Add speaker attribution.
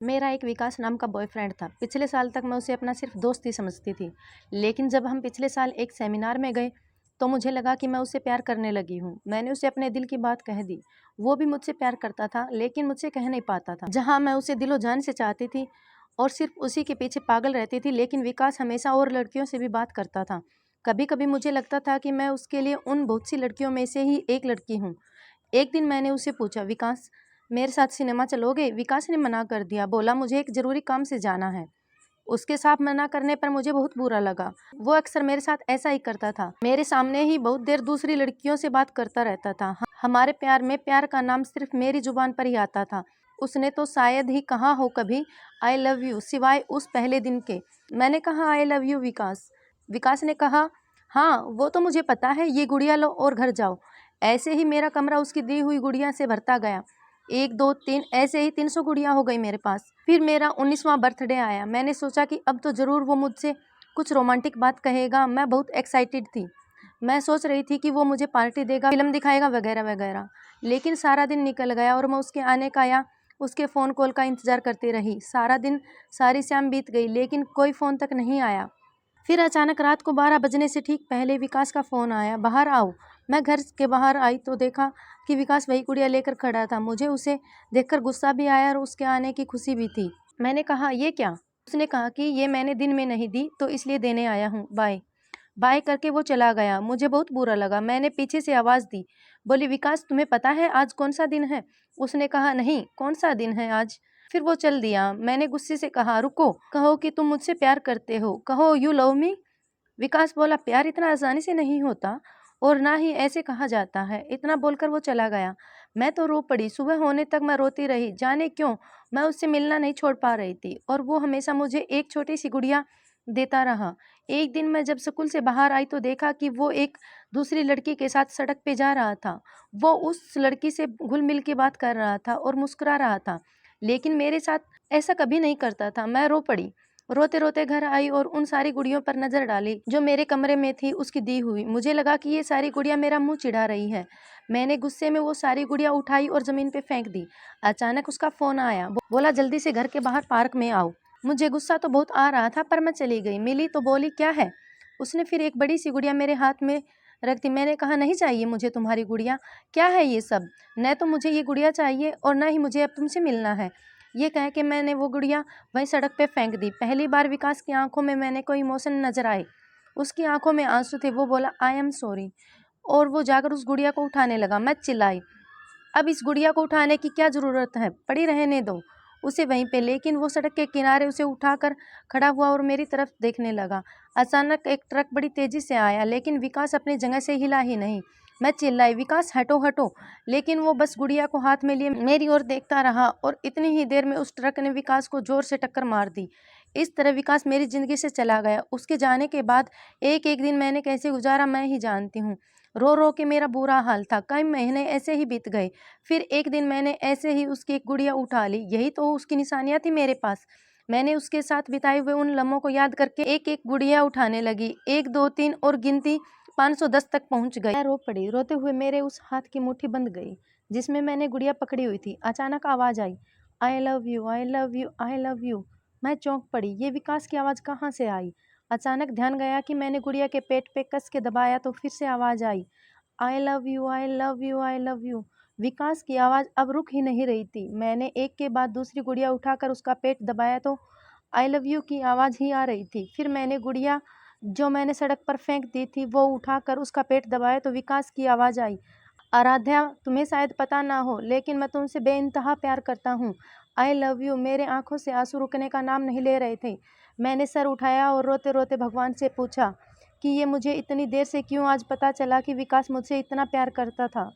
Speaker 1: मेरा एक विकास नाम का बॉयफ्रेंड था। पिछले साल तक मैं उसे अपना सिर्फ दोस्त ही समझती थी, लेकिन जब हम पिछले साल एक सेमिनार में गए तो मुझे लगा कि मैं उसे प्यार करने लगी हूँ। मैंने उसे अपने दिल की बात कह दी। वो भी मुझसे प्यार करता था, लेकिन मुझसे कह नहीं पाता था। जहाँ मैं उसे दिलो जान से चाहती थी और सिर्फ उसी के पीछे पागल रहती थी, लेकिन विकास हमेशा और लड़कियों से भी बात करता था। कभी कभी मुझे लगता था कि मैं उसके लिए उन बहुत सी लड़कियों में से ही एक लड़की हूँ। एक दिन मैंने उससे पूछा, विकास मेरे साथ सिनेमा चलोगे? विकास ने मना कर दिया, बोला मुझे एक ज़रूरी काम से जाना है। उसके साथ मना करने पर मुझे बहुत बुरा लगा। वो अक्सर मेरे साथ ऐसा ही करता था, मेरे सामने ही बहुत देर दूसरी लड़कियों से बात करता रहता था। हमारे प्यार में प्यार का नाम सिर्फ मेरी जुबान पर ही आता था। उसने तो शायद ही कहा हो कभी आई लव यू, सिवाय उस पहले दिन के। मैंने कहा आई लव यू विकास। विकास ने कहा हाँ वो तो मुझे पता है, ये गुड़िया लो और घर जाओ। ऐसे ही मेरा कमरा उसकी दी हुई गुड़िया से भरता गया। 1 2 3 ऐसे ही 300 गुड़िया हो गई मेरे पास। फिर मेरा 19वां बर्थडे आया। मैंने सोचा कि अब तो ज़रूर वो मुझसे कुछ रोमांटिक बात कहेगा। मैं बहुत एक्साइटेड थी। मैं सोच रही थी कि वो मुझे पार्टी देगा, फिल्म दिखाएगा वगैरह वगैरह। लेकिन सारा दिन निकल गया और मैं उसके आने का या उसके फ़ोन कॉल का इंतज़ार करती रही। सारा दिन, सारी शाम बीत गई, लेकिन कोई फ़ोन तक नहीं आया। फिर अचानक रात को 12 बजने से ठीक पहले विकास का फ़ोन आया, बाहर आओ। मैं घर के बाहर आई तो देखा कि विकास वही गुड़िया लेकर खड़ा था। मुझे उसे देखकर गुस्सा भी आया और उसके आने की खुशी भी थी। मैंने कहा ये क्या? उसने कहा कि ये मैंने दिन में नहीं दी तो इसलिए देने आया हूँ, बाय। बाय करके वो चला गया। मुझे बहुत बुरा लगा। मैंने पीछे से आवाज़ दी, बोली विकास तुम्हें पता है आज कौन सा दिन है? उसने कहा नहीं, कौन सा दिन है आज? फिर वो चल दिया। मैंने गुस्से से कहा रुको, कहो कि तुम मुझसे प्यार करते हो, कहो यू लव मी। विकास बोला प्यार इतना आसानी से नहीं होता और ना ही ऐसे कहा जाता है। इतना बोलकर वो चला गया। मैं तो रो पड़ी। सुबह होने तक मैं रोती रही। जाने क्यों मैं उससे मिलना नहीं छोड़ पा रही थी और वो हमेशा मुझे एक छोटी सी गुड़िया देता रहा। एक दिन मैं जब स्कूल से बाहर आई तो देखा कि वो एक दूसरी लड़की के साथ सड़क पे जा रहा था। वो उस लड़की से घुल मिल के बात कर रहा था और मुस्कुरा रहा था, लेकिन मेरे साथ ऐसा कभी नहीं करता था। मैं रो पड़ी। रोते रोते घर आई और उन सारी गुड़ियों पर नजर डाली जो मेरे कमरे में थी, उसकी दी हुई। मुझे लगा कि ये सारी गुड़िया मेरा मुंह चिढ़ा रही है। मैंने गुस्से में वो सारी गुड़िया उठाई और जमीन पे फेंक दी। अचानक उसका फोन आया, बोला जल्दी से घर के बाहर पार्क में आओ। मुझे गुस्सा तो बहुत आ रहा था पर मैं चली गई। मिली तो बोली क्या है? उसने फिर एक बड़ी सी गुड़िया मेरे हाथ में रख दी। मैंने कहा नहीं चाहिए मुझे तुम्हारी गुड़िया। क्या है ये सब? न तो मुझे ये गुड़िया चाहिए और न ही मुझे अब तुमसे मिलना है। ये कह के मैंने वो गुड़िया वहीं सड़क पे फेंक दी। पहली बार विकास की आंखों में मैंने कोई इमोशन नजर आए। उसकी आंखों में आंसू थे। वो बोला आई एम सॉरी और वो जाकर उस गुड़िया को उठाने लगा। मैं चिल्लाई, अब इस गुड़िया को उठाने की क्या ज़रूरत है, पड़ी रहने दो उसे वहीं पे। लेकिन वो सड़क के किनारे उसे उठाकर खड़ा हुआ और मेरी तरफ देखने लगा। अचानक एक ट्रक बड़ी तेज़ी से आया, लेकिन विकास अपनी जगह से हिला ही नहीं। मैं चिल्लाई विकास हटो हटो, लेकिन वो बस गुड़िया को हाथ में लिए मेरी ओर देखता रहा और इतनी ही देर में उस ट्रक ने विकास को जोर से टक्कर मार दी। इस तरह विकास मेरी ज़िंदगी से चला गया। उसके जाने के बाद एक एक दिन मैंने कैसे गुजारा मैं ही जानती हूँ। रो रो के मेरा बुरा हाल था। कई महीने ऐसे ही बीत गए। फिर एक दिन मैंने ऐसे ही उसकी एक गुड़िया उठा ली। यही तो उसकी निशानियाँ थी मेरे पास। मैंने उसके साथ बिताए हुए उन लम्हों को याद करके एक एक गुड़िया उठाने लगी। 1 2 3 और गिनती 510 तक पहुंच गई। मैं रो पड़ी। रोते हुए मेरे उस हाथ की मुट्ठी बंध गई जिसमें मैंने गुड़िया पकड़ी हुई थी। अचानक आवाज़ आई, I love you, I love you, I love you. मैं चौंक पड़ी। ये विकास की आवाज़ कहाँ से आई? अचानक ध्यान गया कि मैंने गुड़िया के पेट पे कस के दबाया तो फिर से आवाज़ आई, I love you, I love you, I love you. Vikas की आवाज़ अब रुक ही नहीं रही थी। मैंने एक के बाद दूसरी गुड़िया उठाकर उसका पेट दबाया तो आई लव यू की आवाज़ ही आ रही थी। फिर मैंने गुड़िया जो मैंने सड़क पर फेंक दी थी वो उठाकर उसका पेट दबाया तो विकास की आवाज़ आई, आराध्या तुम्हें शायद पता ना हो लेकिन मैं तुमसे बेइंतहा प्यार करता हूँ। आई लव यू। मेरे आंखों से आंसू रुकने का नाम नहीं ले रहे थे। मैंने सर उठाया और रोते रोते भगवान से पूछा कि ये मुझे इतनी देर से क्यों आज पता चला कि विकास मुझसे इतना प्यार करता था।